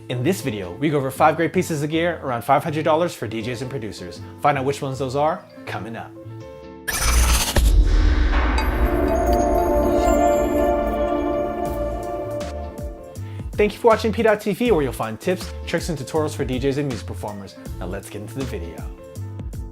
In this video, we go over 5 great pieces of gear around $500 for DJs and producers. Find out which ones those are coming up. Thank you for watching PDot TV, where you'll find tips, tricks, and tutorials for DJs and music performers. Now let's get into the video.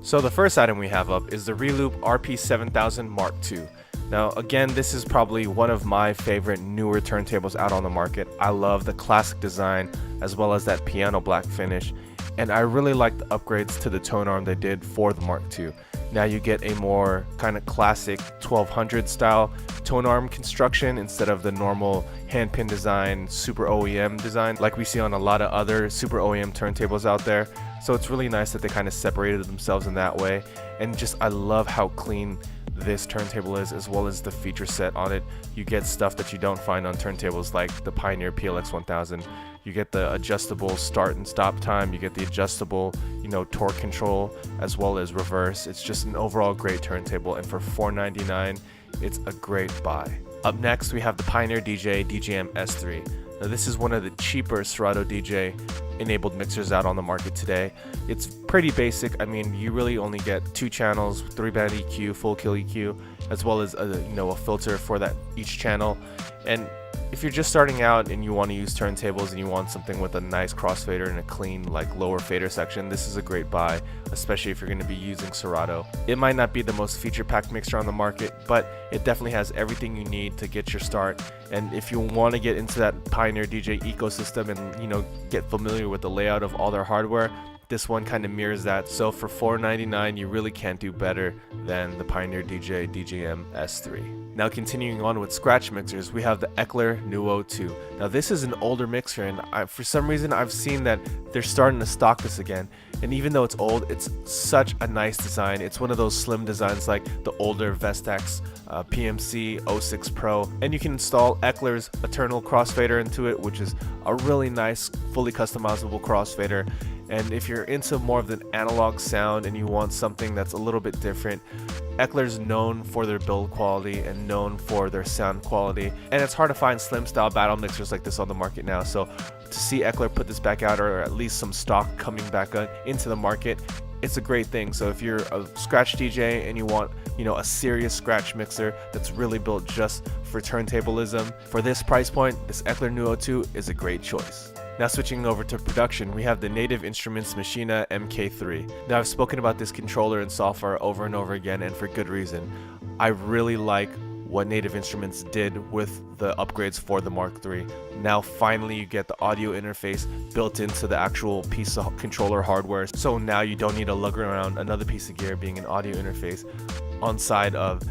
So the first item we have up is the Reloop RP7000 Mark II. Now again, this is probably one of my favorite newer turntables out on the market. I love the classic design as well as that piano black finish, and I really like the upgrades to the tone arm they did for the Mark II. Now you get a more kind of classic 1200 style tone arm construction instead of the normal handpin design, super OEM design like we see on a lot of other super OEM turntables out there. So it's really nice that they kind of separated themselves in that way, and just I love how clean this turntable is, as well as the feature set on it. You get stuff that you don't find on turntables like the Pioneer PLX 1000. You get the adjustable start and stop time, you get the adjustable, torque control, as well as reverse. It's just an overall great turntable, and for $499, it's a great buy. Up next, we have the Pioneer DJ DJM S3. Now this is one of the cheaper Serato DJ enabled mixers out on the market today. It's pretty basic. I mean, you really only get 2 channels, 3-band EQ, full kill EQ, as well as a filter for that each channel. And if you're just starting out and you want to use turntables and you want something with a nice crossfader and a clean lower fader section, this is a great buy, especially if you're going to be using Serato. It might not be the most feature-packed mixer on the market, but it definitely has everything you need to get your start. And if you want to get into that Pioneer DJ ecosystem and get familiar with the layout of all their hardware, this one kind of mirrors that. So for $499, you really can't do better than the Pioneer DJ DJM S3. Now continuing on with scratch mixers, we have the Eckler Nuo 2. Now this is an older mixer, and for some reason I've seen that they're starting to stock this again. And even though it's old, it's such a nice design. It's one of those slim designs like the older Vestax PMC 06 Pro. And you can install Eckler's Eternal crossfader into it, which is a really nice, fully customizable crossfader. And if you're into more of the analog sound and you want something that's a little bit different, Eckler's known for their build quality and known for their sound quality. And it's hard to find slim style battle mixers like this on the market now. So to see Eckler put this back out, or at least some stock coming back into the market, it's a great thing. So if you're a scratch DJ and you want, a serious scratch mixer that's really built just for turntablism, for this price point, this Eckler Nuo 2 is a great choice. Now switching over to production, we have the Native Instruments Machina MK3. Now I've spoken about this controller and software over and over again, and for good reason. I really like what Native Instruments did with the upgrades for the Mark III. Now finally you get the audio interface built into the actual piece of controller hardware. So now you don't need to lug around another piece of gear being an audio interface on side of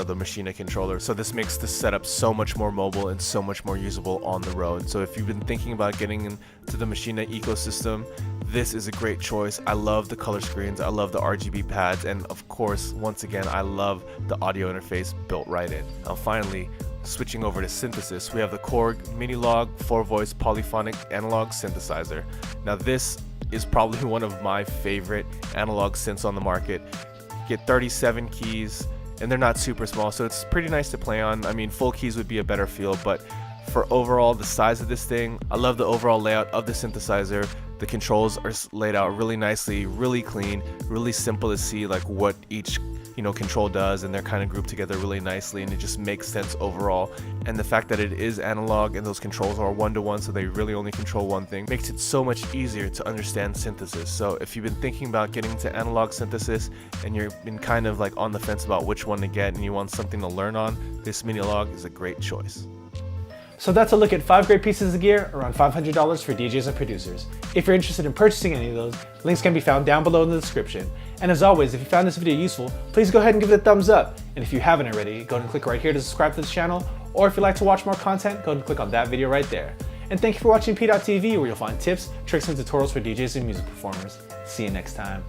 the Machina controller. So this makes the setup so much more mobile and so much more usable on the road. So if you've been thinking about getting into the Machina ecosystem, this is a great choice. I love the color screens, I love the RGB pads, and of course, once again, I love the audio interface built right in. Now finally, switching over to synthesis, we have the Korg Minilog 4-voice polyphonic analog synthesizer. Now this is probably one of my favorite analog synths on the market. You get 37 keys, and they're not super small, so it's pretty nice to play on. I mean, full keys would be a better feel, but for overall the size of this thing, I love the overall layout of the synthesizer. The controls are laid out really nicely, really clean, really simple to see what each control does, and they're kind of grouped together really nicely, and it just makes sense overall. And the fact that it is analog and those controls are one-to-one, so they really only control one thing, makes it so much easier to understand synthesis. So if you've been thinking about getting into analog synthesis and you've been kind of on the fence about which one to get and you want something to learn on, this Minilog is a great choice. So that's a look at 5 great pieces of gear around $500 for DJs and producers. If you're interested in purchasing any of those, links can be found down below in the description. And as always, if you found this video useful, please go ahead and give it a thumbs up. And if you haven't already, go ahead and click right here to subscribe to this channel. Or if you'd like to watch more content, go ahead and click on that video right there. And thank you for watching PDot TV, where you'll find tips, tricks, and tutorials for DJs and music performers. See you next time.